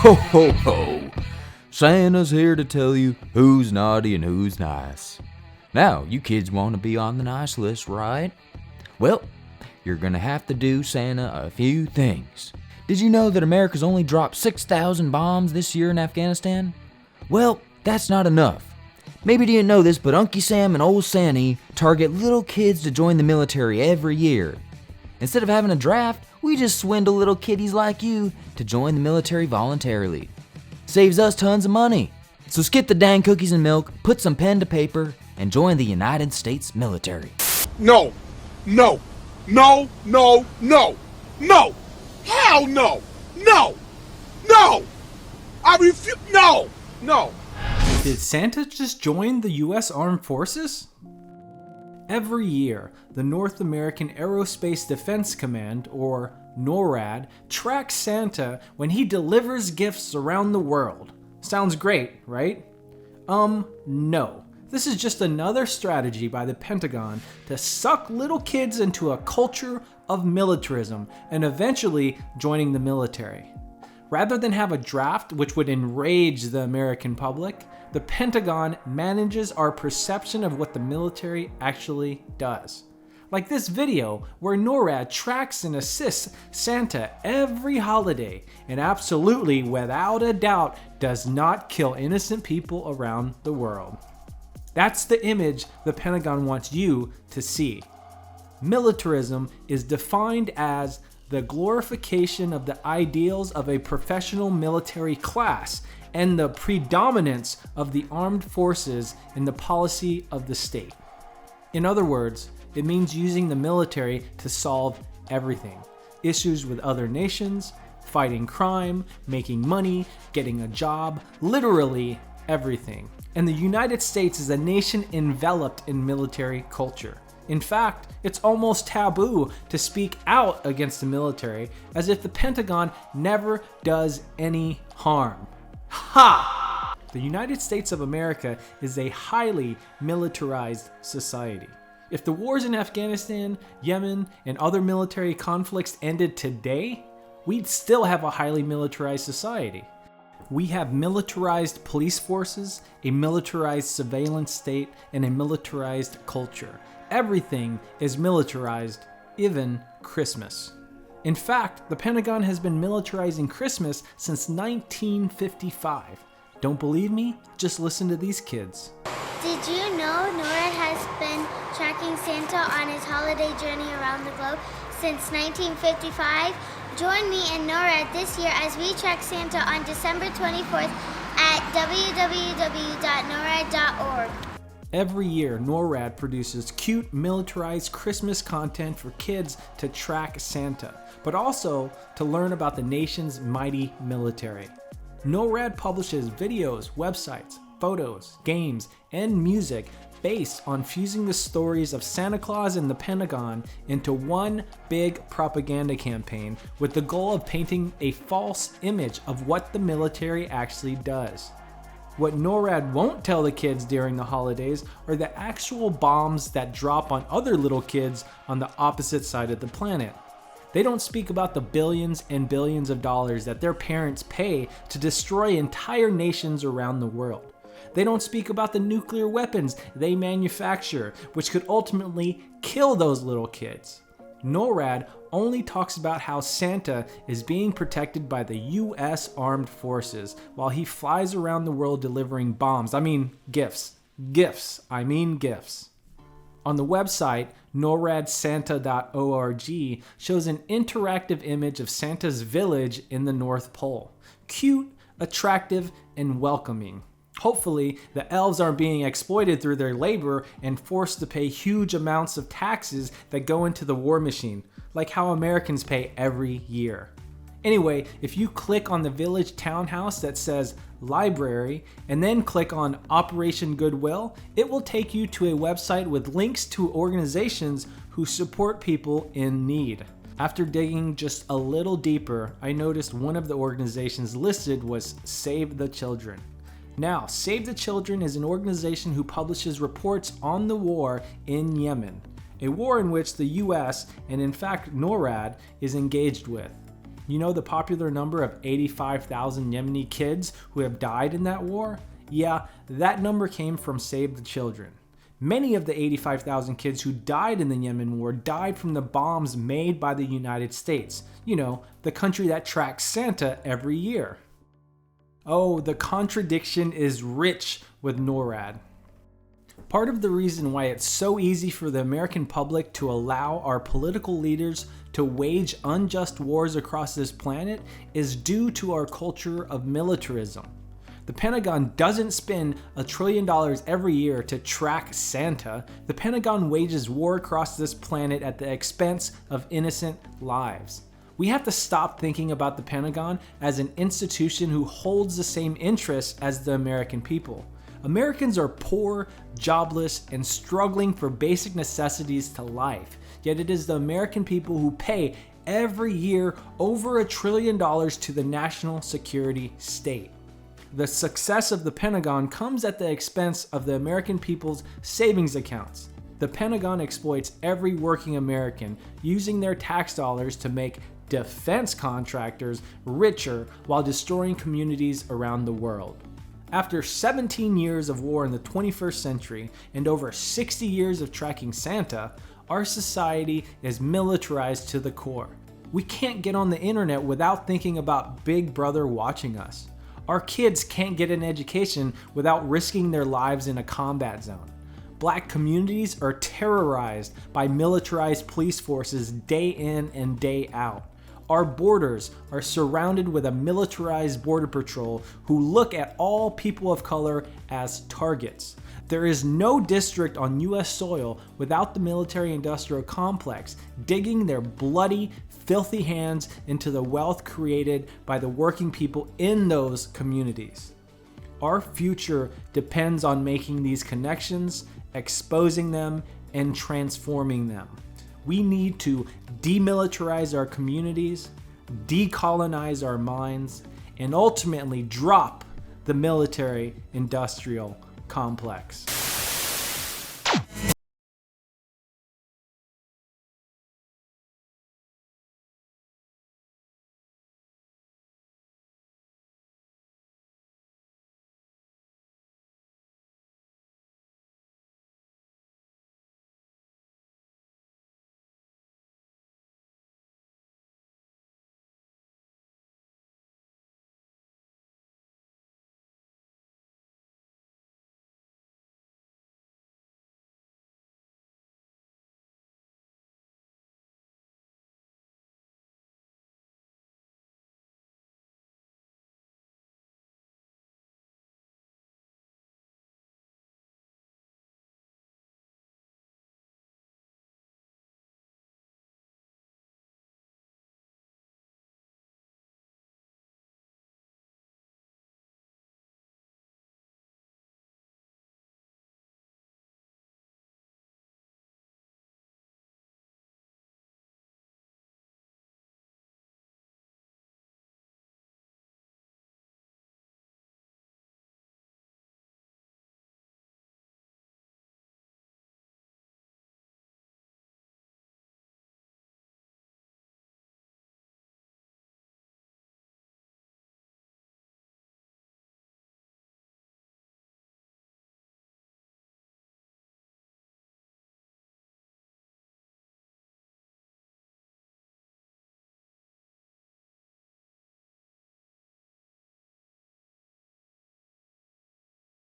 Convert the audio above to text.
Ho ho ho! Santa's here to tell you who's naughty and who's nice. Now, you kids want to be on the nice list, right? Well, you're gonna have to do Santa a few things. Did you know that America's only dropped 6,000 bombs this year in Afghanistan? Well, that's not enough. Maybe you didn't know this, but Unky Sam and Old Santy target little kids to join the military every year. Instead of having a draft, we just swindle little kiddies like you to join the military voluntarily. Saves us tons of money. So skip the dang cookies and milk, put some pen to paper, and join the United States military. No, no, no, no, no, no, hell no, no, no, I refuse, no, no. Did Santa just join the U.S. Armed Forces? Every year, the North American Aerospace Defense Command, or NORAD, tracks Santa when he delivers gifts around the world. Sounds great, right? No. This is just another strategy by the Pentagon to suck little kids into a culture of militarism and eventually joining the military. Rather than have a draft which would enrage the American public, the Pentagon manages our perception of what the military actually does. Like this video where NORAD tracks and assists Santa every holiday and absolutely, without a doubt, does not kill innocent people around the world. That's the image the Pentagon wants you to see. Militarism is defined as the glorification of the ideals of a professional military class and the predominance of the armed forces in the policy of the state. In other words, it means using the military to solve everything. Issues with other nations, fighting crime, making money, getting a job, literally everything. And the United States is a nation enveloped in military culture. In fact, it's almost taboo to speak out against the military, as if the Pentagon never does any harm. Ha! The United States of America is a highly militarized society. If the wars in Afghanistan, Yemen, and other military conflicts ended today, we'd still have a highly militarized society. We have militarized police forces, a militarized surveillance state, and a militarized culture. Everything is militarized, even Christmas. In fact, the Pentagon has been militarizing Christmas since 1955. Don't believe me? Just listen to these kids. Did you know NORAD has been tracking Santa on his holiday journey around the globe since 1955? Join me and NORAD this year as we track Santa on December 24th at www.norad.org. Every year, NORAD produces cute, militarized Christmas content for kids to track Santa, but also to learn about the nation's mighty military. NORAD publishes videos, websites, photos, games, and music based on fusing the stories of Santa Claus and the Pentagon into one big propaganda campaign with the goal of painting a false image of what the military actually does. What NORAD won't tell the kids during the holidays are the actual bombs that drop on other little kids on the opposite side of the planet. They don't speak about the billions and billions of dollars that their parents pay to destroy entire nations around the world. They don't speak about the nuclear weapons they manufacture, which could ultimately kill those little kids. NORAD only talks about how Santa is being protected by the U.S. Armed Forces while he flies around the world delivering bombs. Gifts. Gifts. On the website, noradsanta.org shows an interactive image of Santa's village in the North Pole. Cute, attractive, and welcoming. Hopefully, the elves aren't being exploited through their labor and forced to pay huge amounts of taxes that go into the war machine, like how Americans pay every year. Anyway, if you click on the village townhouse that says library and then click on Operation Goodwill, it will take you to a website with links to organizations who support people in need. After digging just a little deeper, I noticed one of the organizations listed was Save the Children. Now, Save the Children is an organization who publishes reports on the war in Yemen, a war in which the US, and in fact NORAD, is engaged with. You know the popular number of 85,000 Yemeni kids who have died in that war? Yeah, that number came from Save the Children. Many of the 85,000 kids who died in the Yemen war died from the bombs made by the United States. You know, the country that tracks Santa every year. Oh, the contradiction is rich with NORAD. Part of the reason why it's so easy for the American public to allow our political leaders to wage unjust wars across this planet is due to our culture of militarism. The Pentagon doesn't spend $1 trillion every year to track Santa. The Pentagon wages war across this planet at the expense of innocent lives. We have to stop thinking about the Pentagon as an institution who holds the same interests as the American people. Americans are poor, jobless, and struggling for basic necessities to life. Yet it is the American people who pay every year over $1 trillion to the national security state. The success of the Pentagon comes at the expense of the American people's savings accounts. The Pentagon exploits every working American, using their tax dollars to make defense contractors richer while destroying communities around the world. After 17 years of war in the 21st century and over 60 years of tracking Santa, our society is militarized to the core. We can't get on the internet without thinking about Big Brother watching us. Our kids can't get an education without risking their lives in a combat zone. Black communities are terrorized by militarized police forces day in and day out. Our borders are surrounded with a militarized border patrol who look at all people of color as targets. There is no district on US soil without the military-industrial complex digging their bloody, filthy hands into the wealth created by the working people in those communities. Our future depends on making these connections, exposing them, and transforming them. We need to demilitarize our communities, decolonize our minds, and ultimately drop the military-industrial complex.